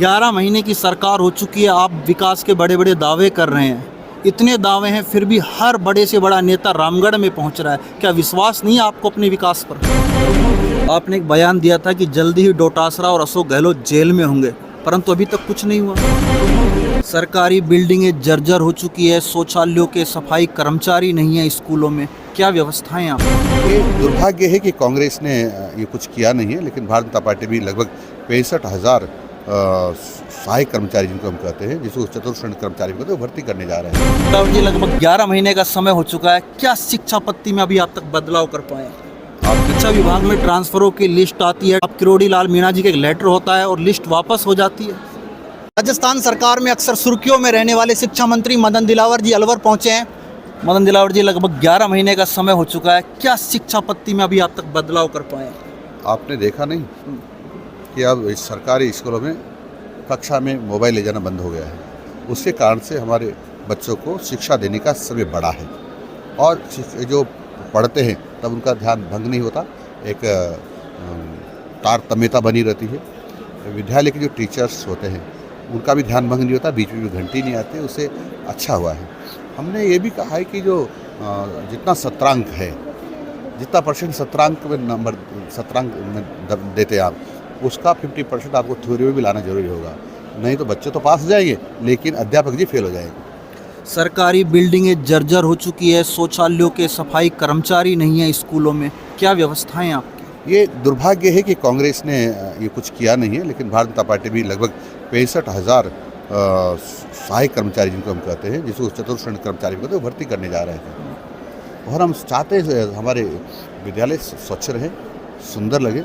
11 महीने की सरकार हो चुकी है, आप विकास के बड़े बड़े दावे कर रहे हैं। इतने दावे हैं फिर भी हर बड़े से बड़ा नेता रामगढ़ में पहुंच रहा है। क्या विश्वास नहीं है आपको अपने विकास पर? आपने एक बयान दिया था कि जल्दी ही डोटासरा और अशोक गहलोत जेल में होंगे, परंतु अभी तक कुछ नहीं हुआ। सरकारी बिल्डिंगें जर्जर हो चुकी है, शौचालयों के सफाई कर्मचारी नहीं है स्कूलों में। क्या व्यवस्थाएं आप? ये दुर्भाग्य है कि कांग्रेस ने ये कुछ किया नहीं है, लेकिन भारतीय जनता पार्टी भी लगभग 65,000 सहायक कर्मचारी जिनको हम कहते हैं, जिसको चतुर्थ कर्मचारी कहते हैं, वो भर्ती करने जा रहे हैं। और ये लगभग 11 महीने का समय हो चुका है। क्या शिक्षा पत्ति में अभी आप तक बदलाव कर पाए? आप शिक्षा विभाग में ट्रांसफरों की लिस्ट आती है, अब किरोड़ी लाल मीणा जी का एक लेटर होता है और लिस्ट वापस हो जाती है। राजस्थान सरकार में अक्सर सुर्खियों में रहने वाले शिक्षा मंत्री मदन दिलावर जी अलवर पहुंचे हैं। मदन दिलावर जी, लगभग 11 महीने का समय हो चुका है। क्या शिक्षा पत्ति में अभी आप तक बदलाव कर पाए? आपने देखा नहीं कि अब इस सरकारी स्कूलों में कक्षा में मोबाइल ले जाना बंद हो गया है। उसके कारण से हमारे बच्चों को शिक्षा देने का समय बड़ा है और जो पढ़ते हैं तब उनका ध्यान भंग नहीं होता, एक तारतम्यता बनी रहती है। विद्यालय के जो टीचर्स होते हैं उनका भी ध्यान भंग नहीं होता, बीच में घंटी नहीं आती, उससे अच्छा हुआ है। हमने ये भी कहा है कि जो जितना सत्रांक है, जितना परसेंट सत्रांक में नंबर सत्रांक में देते हैं आप, उसका 50% आपको थ्योरी में भी लाना जरूरी होगा। नहीं तो बच्चे तो पास हो जाएंगे लेकिन अध्यापक जी फेल हो जाएंगे। सरकारी बिल्डिंगें जर्जर हो चुकी है, शौचालयों के सफाई कर्मचारी नहीं है स्कूलों में। क्या व्यवस्थाएं आपकी? ये दुर्भाग्य है कि कांग्रेस ने ये कुछ किया नहीं है, लेकिन भारतीय जनता पार्टी भी लगभग 65,000 सहायक कर्मचारी जिनको हम कहते हैं, जिसको चतुर्थ कर्मचारी कहते हैं, वो भर्ती करने जा रहे हैं। और हम चाहते हैं हमारे विद्यालय स्वच्छ रहे, सुंदर लगे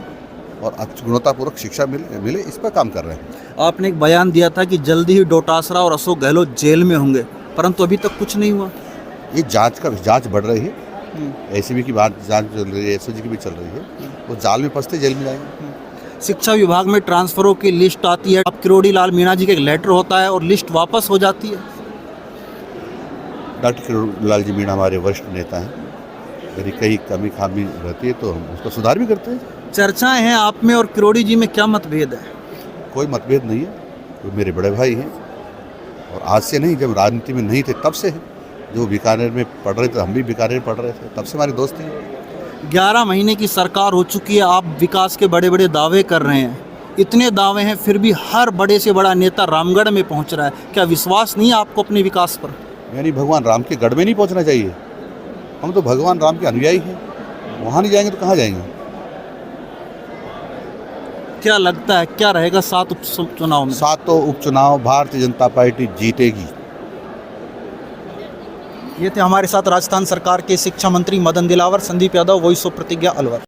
और अच्छी गुणवत्तापूर्वक शिक्षा मिले, इस पर काम कर रहे हैं। आपने एक बयान दिया था कि जल्दी ही डोटासरा और अशोक गहलोत जेल में होंगे, परंतु अभी तक कुछ नहीं हुआ। ये जांच बढ़ रही है, एसीबी की बात जांच चल रही है, एसओजी की भी चल रही है। वो जाल में फंसते जेल में जाएंगे। शिक्षा विभाग में ट्रांसफरों की लिस्ट आती है, अब किरोड़ी लाल मीणा जी का एक लेटर होता है और लिस्ट वापस हो जाती है। डॉक्टर किरोड़ी लाल जी मीणा हमारे वरिष्ठ नेता हैं, यदि कहीं कमी खामी रहती है तो हम उसका सुधार भी करते हैं। चर्चाएं हैं आप में और किरोड़ी जी में, क्या मतभेद है? कोई मतभेद नहीं है, वो मेरे बड़े भाई हैं और आज से नहीं, जब राजनीति में नहीं थे तब से है। जो बीकानेर में पढ़ रहे थे, हम भी बीकानेर पढ़ रहे थे, तब से हमारी दोस्ती है। 11 महीने की सरकार हो चुकी है, आप विकास के बड़े बड़े दावे कर रहे हैं। इतने दावे हैं फिर भी हर बड़े से बड़ा नेता रामगढ़ में पहुंच रहा है। क्या विश्वास नहीं है आपको अपने विकास पर? यानी भगवान राम के गढ़ में नहीं पहुंचना चाहिए? हम तो भगवान राम के अनुयायी हैं, वहाँ नहीं जाएंगे तो कहाँ जाएंगे? क्या लगता है क्या रहेगा 7 उपचुनाव में? 7 उपचुनाव भारतीय जनता पार्टी जीतेगी। ये थे हमारे साथ राजस्थान सरकार के शिक्षा मंत्री मदन दिलावर। संदीप यादव, वॉइस ऑफ प्रतिज्ञा, अलवर।